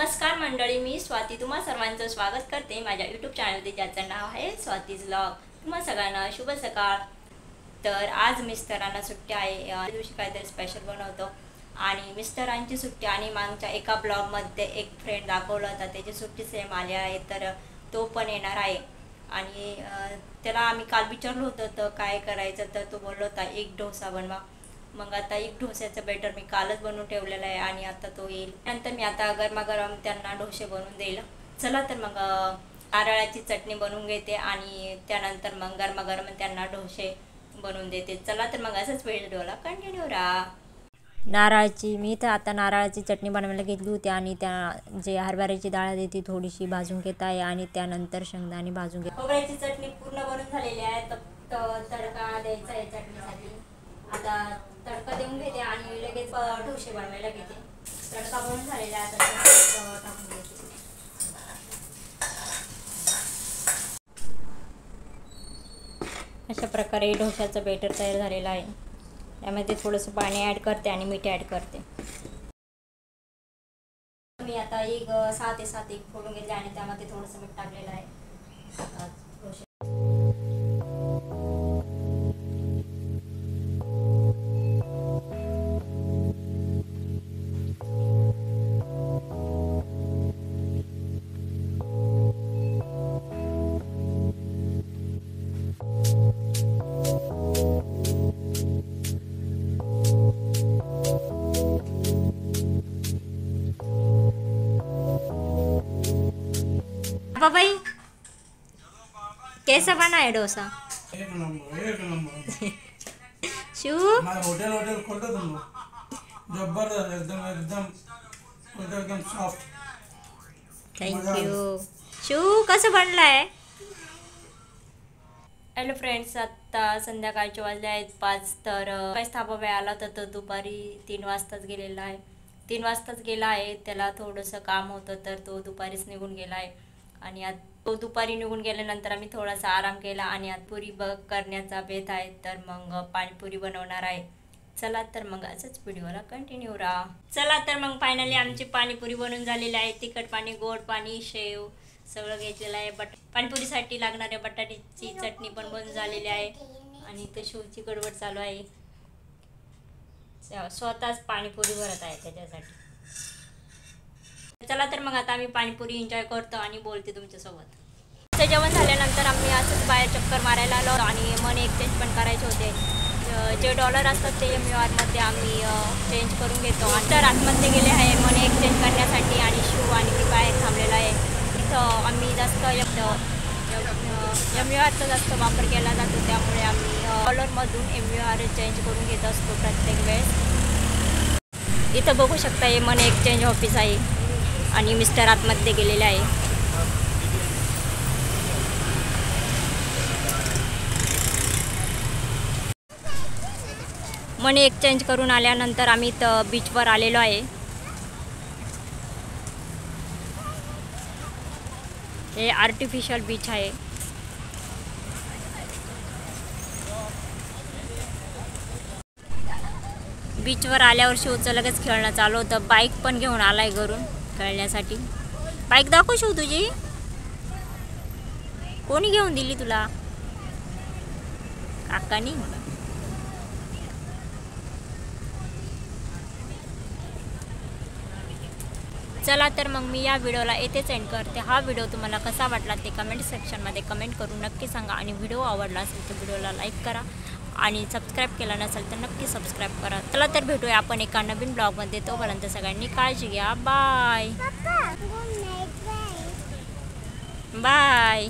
नमस्कार मंडळी, मी स्वाती तुम्हा सर्वांचं स्वागत करते माझ्या यूट्यूब चॅनलमध्ये, ज्याचं नाव आहे स्वातीज व्लॉग। तुम्हा सगळ्यांना शुभ सकाळ। तर आज मिस्टरांना सुट्टी आहे, या दिवशी काहीतरी स्पेशल बनवतो आणि मिस्टरांची सुट्टी आणि मागच्या एका ब्लॉगमध्ये एक फ्रेंड दाखवला होता, त्याची सुट्टी सेम आली आहे, तर तो पण येणार आहे। आणि त्याला आम्ही काल विचारलं होतं तर काय करायचं, तर तो बोलला होता एक डोसा बनवा। मग आता एक डोस्याचं बेटर मी कालच बनवून ठेवलेलं आहे आणि आता तो येईल। नंतर मी आता गरमागरम त्यांना डोसे बनवून देईल। चला तर मग नारळाची चटणी बनवून घेते आणि त्यानंतर मग गरमागरम त्यांना डोसे बनवून देते। चला तर मग असंच व्हिडिओला कंटिन्यू राहा। मी तर आता नारळाची चटणी बनवायला घेतली होती आणि त्या जे हरभऱ्याची डाळ आहे ती थोडीशी भाजून घेत आहे आणि त्यानंतर शेंगदाणे भाजून घेत। खोबऱ्याची चटणी पूर्ण बनवून झालेली आहे, तर तडका द्यायचा आहे चटणीसाठी। आता तडका देऊन घेते आणि लगेच डोसे बनवायला घेते। तडका बनवून झालेला आहे, आता टाकून घेते। अशा प्रकारे डोशाचं बेटर तयार झालेलं आहे। त्यामध्ये थोडंसं पाणी ॲड करते आणि मीठ ॲड करते। मी आता एक 6 ते 7 एग फोडून घेतले आणि त्यामध्ये थोडंसं मीठ टाकलेलं आहे। भाई कैसा बना है डोसा? एक नंबर शू होटल खोलते तुम लोग, जबरदस्त, एकदम एकदम एकदम सॉफ्ट। Thank you. शू कसं बनलाय? हॅलो फ्रेंड्स, आता संध्याकाळचे वाजले आहेत 5। तर काही थांबावे आला तर तो दुपारी 3 वाजताच गेलेला आहे। 3 वाजताच गेला आहे, त्याला थोडंसं काम होतं तर तो दुपारीच निघून गेला आहे। आणि आज तो दुपारी निघून गेल्यानंतर आम्ही थोडासा आराम केला आणि आज पुरी करण्याचा बेत आहे, तर मग पाणीपुरी बनवणार आहे। चला तर मग असंच व्हिडिओला कंटिन्यू राहा। चला तर मग फायनली आमची पाणीपुरी बनवून झालेली आहे। तिखट पाणी, गोड पाणी, शेव सगळं घेतलेलं आहे। पाणीपुरीसाठी लागणाऱ्या बटाट्याची चटणी पण बनवून झालेली आहे आणि इथे शिवची गडबड चालू आहे। स्वतःच पाणीपुरी भरत आहे त्याच्यासाठी। चला तर मग आता आम्ही पाणीपुरी एन्जॉय करतो आणि बोलते तुमच्यासोबत। जेवण झाल्यानंतर आम्ही असंच बाहेर चक्कर मारायला आलो आणि मनी एक्सचेंज पण करायचे होते। जे डॉलर असतात ते MUR मध्ये आम्ही चेंज करून घेतो। तर आतमध्ये गेले आहे मनी एक्सचेंज करण्यासाठी आणि शिव आणि मी बाहेर थांबलेला आहे। इथं आम्ही जास्त MURचा जास्त वापर केला जातो, त्यामुळे आम्ही डॉलरमधून MUR चेंज करून घेत असतो प्रत्येक वेळेस। इथं बघू शकता हे मनी एक्सचेंज ऑफिस आहे आणि मिस्टर आतमध्ये गेलेले आहे। मनी एक्सचेंज करून आल्यानंतर आम्ही इथं बीचवर आलेलो आहे। हे आर्टिफिशियल बीच आहे। बीचवर आल्यावर शिवचं लगेच खेळणं चालू होतं। बाईक पण घेऊन आलाय घरून खेळण्यासाठी। बाईक दाखव शिव तुझी, कोणी घेऊन दिली तुला? काकानी। चला तर मग मी या व्हिडिओला येथेच एंड करते। हा व्हिडिओ तुम्हाला कसा वाटला ते कमेंट सेक्शनमध्ये कमेंट करून नक्की सांगा आणि व्हिडिओ आवडला असेल तर व्हिडिओला लाईक करा आणि सबस्क्राईब केला नसेल तर नक्की सबस्क्राईब करा। चला तर भेटूया आपण एका नवीन ब्लॉगमध्ये। तोपर्यंत सगळ्यांनी काळजी घ्या। Bye bye.